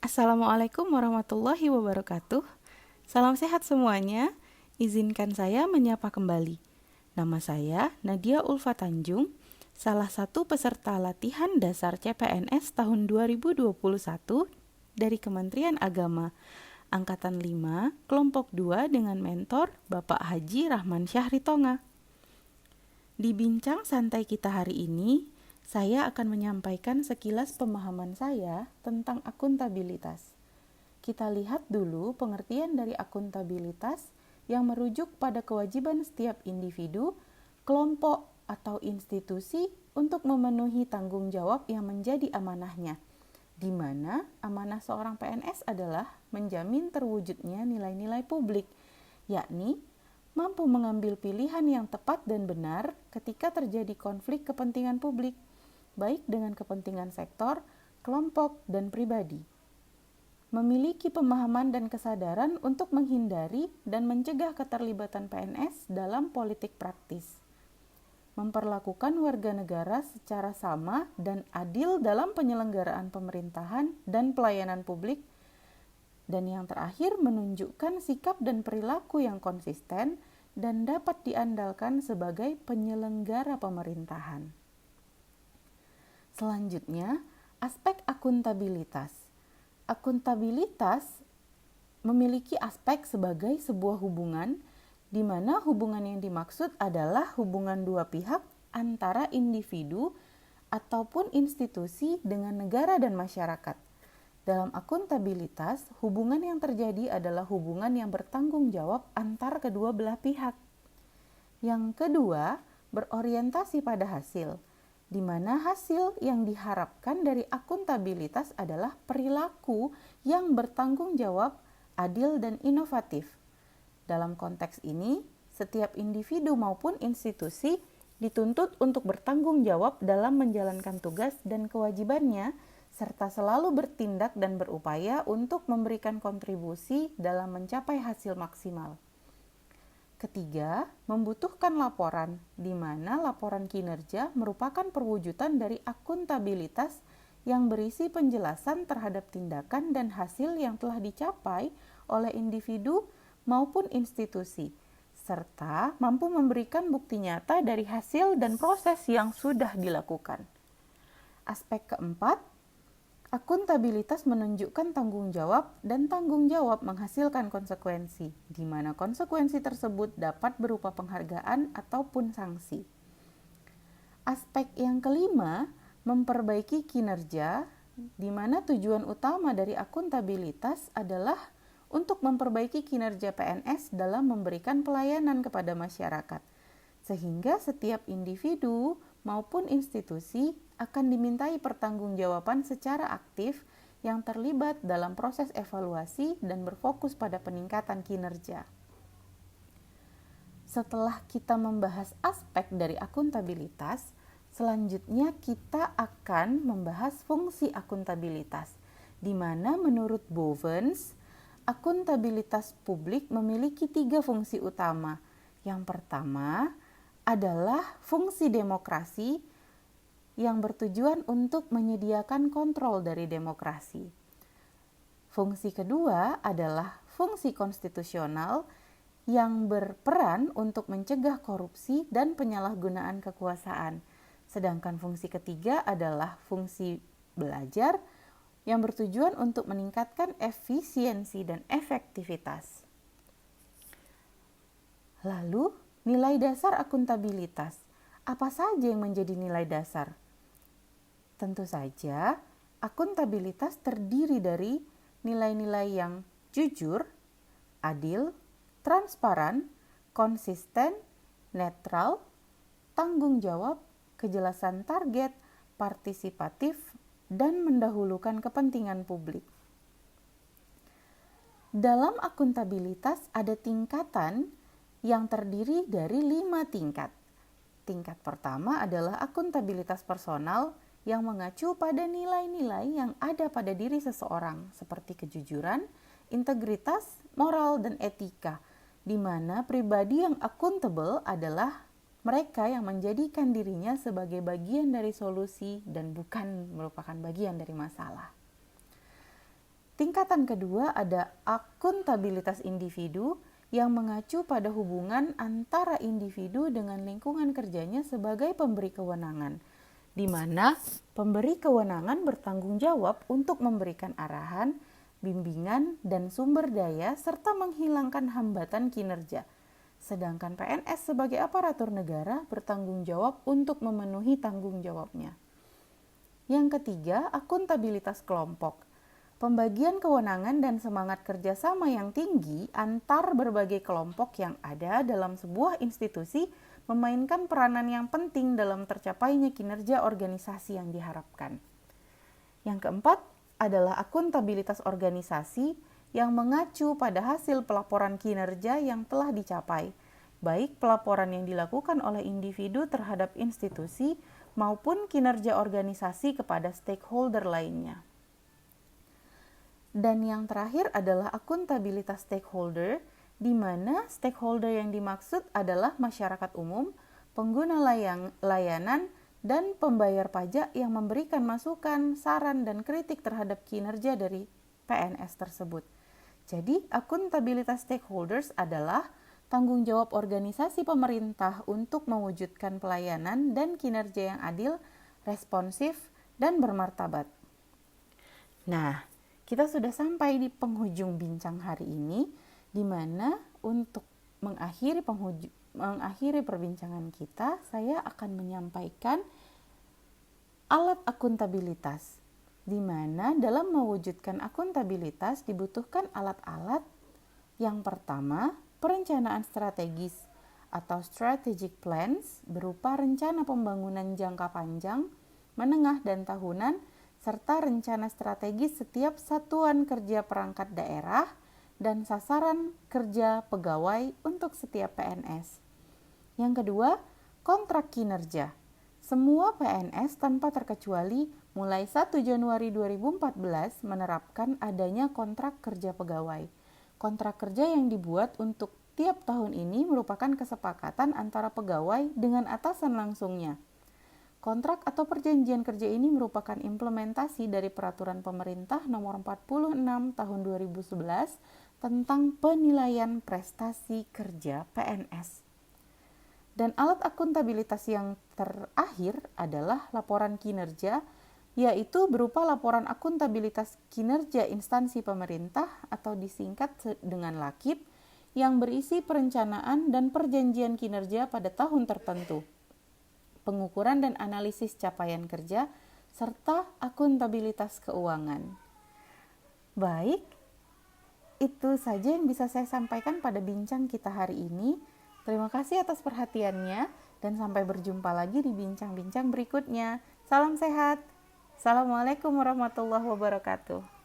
Assalamualaikum warahmatullahi wabarakatuh. Salam sehat semuanya. Izinkan saya menyapa kembali. Nama saya Nadia Ulfa Tanjung, salah satu peserta latihan dasar CPNS tahun 2021 dari Kementerian Agama, Angkatan 5, Kelompok 2 dengan mentor Bapak Haji Rahman Syahritonga. Di bincang santai kita hari ini, saya akan menyampaikan sekilas pemahaman saya tentang akuntabilitas. Kita lihat dulu pengertian dari akuntabilitas yang merujuk pada kewajiban setiap individu, kelompok, atau institusi untuk memenuhi tanggung jawab yang menjadi amanahnya, di mana amanah seorang PNS adalah menjamin terwujudnya nilai-nilai publik, yakni mampu mengambil pilihan yang tepat dan benar ketika terjadi konflik kepentingan publik, baik dengan kepentingan sektor, kelompok, dan pribadi. Memiliki pemahaman dan kesadaran untuk menghindari dan mencegah keterlibatan PNS dalam politik praktis. Memperlakukan warga negara secara sama dan adil dalam penyelenggaraan pemerintahan dan pelayanan publik. Dan yang terakhir, menunjukkan sikap dan perilaku yang konsisten dan dapat diandalkan sebagai penyelenggara pemerintahan. Selanjutnya, aspek akuntabilitas. Akuntabilitas memiliki aspek sebagai sebuah hubungan, di mana hubungan yang dimaksud adalah hubungan dua pihak antara individu ataupun institusi dengan negara dan masyarakat. Dalam akuntabilitas, hubungan yang terjadi adalah hubungan yang bertanggung jawab antar kedua belah pihak. Yang kedua, berorientasi pada hasil, di mana hasil yang diharapkan dari akuntabilitas adalah perilaku yang bertanggung jawab, adil, dan inovatif. Dalam konteks ini, setiap individu maupun institusi dituntut untuk bertanggung jawab dalam menjalankan tugas dan kewajibannya, serta selalu bertindak dan berupaya untuk memberikan kontribusi dalam mencapai hasil maksimal. Ketiga, membutuhkan laporan, di mana laporan kinerja merupakan perwujudan dari akuntabilitas yang berisi penjelasan terhadap tindakan dan hasil yang telah dicapai oleh individu maupun institusi, serta mampu memberikan bukti nyata dari hasil dan proses yang sudah dilakukan. Aspek keempat, akuntabilitas menunjukkan tanggung jawab dan tanggung jawab menghasilkan konsekuensi, di mana konsekuensi tersebut dapat berupa penghargaan ataupun sanksi. Aspek yang kelima, memperbaiki kinerja, di mana tujuan utama dari akuntabilitas adalah untuk memperbaiki kinerja PNS dalam memberikan pelayanan kepada masyarakat, sehingga setiap individu maupun institusi akan dimintai pertanggungjawaban secara aktif yang terlibat dalam proses evaluasi dan berfokus pada peningkatan kinerja. Setelah kita membahas aspek dari akuntabilitas, selanjutnya kita akan membahas fungsi akuntabilitas, di mana menurut Bovens, akuntabilitas publik memiliki 3 fungsi utama. Yang pertama adalah fungsi demokrasi yang bertujuan untuk menyediakan kontrol dari demokrasi. Fungsi kedua adalah fungsi konstitusional yang berperan untuk mencegah korupsi dan penyalahgunaan kekuasaan. Sedangkan fungsi ketiga adalah fungsi belajar yang bertujuan untuk meningkatkan efisiensi dan efektivitas. Lalu, nilai dasar akuntabilitas. Apa saja yang menjadi nilai dasar? Tentu saja, akuntabilitas terdiri dari nilai-nilai yang jujur, adil, transparan, konsisten, netral, tanggung jawab, kejelasan target, partisipatif, dan mendahulukan kepentingan publik. Dalam akuntabilitas ada tingkatan yang terdiri dari 5 tingkat. Tingkat pertama adalah akuntabilitas personal yang mengacu pada nilai-nilai yang ada pada diri seseorang seperti kejujuran, integritas, moral, dan etika, di mana pribadi yang accountable adalah mereka yang menjadikan dirinya sebagai bagian dari solusi dan bukan merupakan bagian dari masalah. Tingkatan kedua ada akuntabilitas individu yang mengacu pada hubungan antara individu dengan lingkungan kerjanya sebagai pemberi kewenangan, di mana pemberi kewenangan bertanggung jawab untuk memberikan arahan, bimbingan, dan sumber daya serta menghilangkan hambatan kinerja. Sedangkan PNS sebagai aparatur negara bertanggung jawab untuk memenuhi tanggung jawabnya. Yang ketiga, akuntabilitas kelompok. Pembagian kewenangan dan semangat kerjasama yang tinggi antar berbagai kelompok yang ada dalam sebuah institusi memainkan peranan yang penting dalam tercapainya kinerja organisasi yang diharapkan. Yang keempat adalah akuntabilitas organisasi yang mengacu pada hasil pelaporan kinerja yang telah dicapai, baik pelaporan yang dilakukan oleh individu terhadap institusi maupun kinerja organisasi kepada stakeholder lainnya. Dan yang terakhir adalah akuntabilitas stakeholder, di mana stakeholder yang dimaksud adalah masyarakat umum, pengguna layanan, dan pembayar pajak yang memberikan masukan, saran, dan kritik terhadap kinerja dari PNS tersebut. Jadi, akuntabilitas stakeholders adalah tanggung jawab organisasi pemerintah untuk mewujudkan pelayanan dan kinerja yang adil, responsif, dan bermartabat. Nah, kita sudah sampai di penghujung bincang hari ini, di mana untuk mengakhiri perbincangan kita, saya akan menyampaikan alat akuntabilitas, di mana dalam mewujudkan akuntabilitas dibutuhkan alat-alat. Yang pertama, perencanaan strategis atau strategic plans berupa rencana pembangunan jangka panjang, menengah, dan tahunan, serta rencana strategis setiap satuan kerja perangkat daerah dan sasaran kerja pegawai untuk setiap PNS. Yang kedua, kontrak kinerja. Semua PNS tanpa terkecuali mulai 1 Januari 2014 menerapkan adanya kontrak kerja pegawai. Kontrak kerja yang dibuat untuk tiap tahun ini merupakan kesepakatan antara pegawai dengan atasan langsungnya. Kontrak atau perjanjian kerja ini merupakan implementasi dari Peraturan Pemerintah Nomor 46 Tahun 2011 tentang penilaian prestasi kerja PNS. Dan alat akuntabilitas yang terakhir adalah laporan kinerja, yaitu berupa laporan akuntabilitas kinerja instansi pemerintah atau disingkat dengan LAKIP, yang berisi perencanaan dan perjanjian kinerja pada tahun tertentu, pengukuran dan analisis capaian kerja, serta akuntabilitas keuangan. Baik, itu saja yang bisa saya sampaikan pada bincang kita hari ini. Terima kasih atas perhatiannya dan sampai berjumpa lagi di bincang-bincang berikutnya. Salam sehat. Assalamualaikum warahmatullahi wabarakatuh.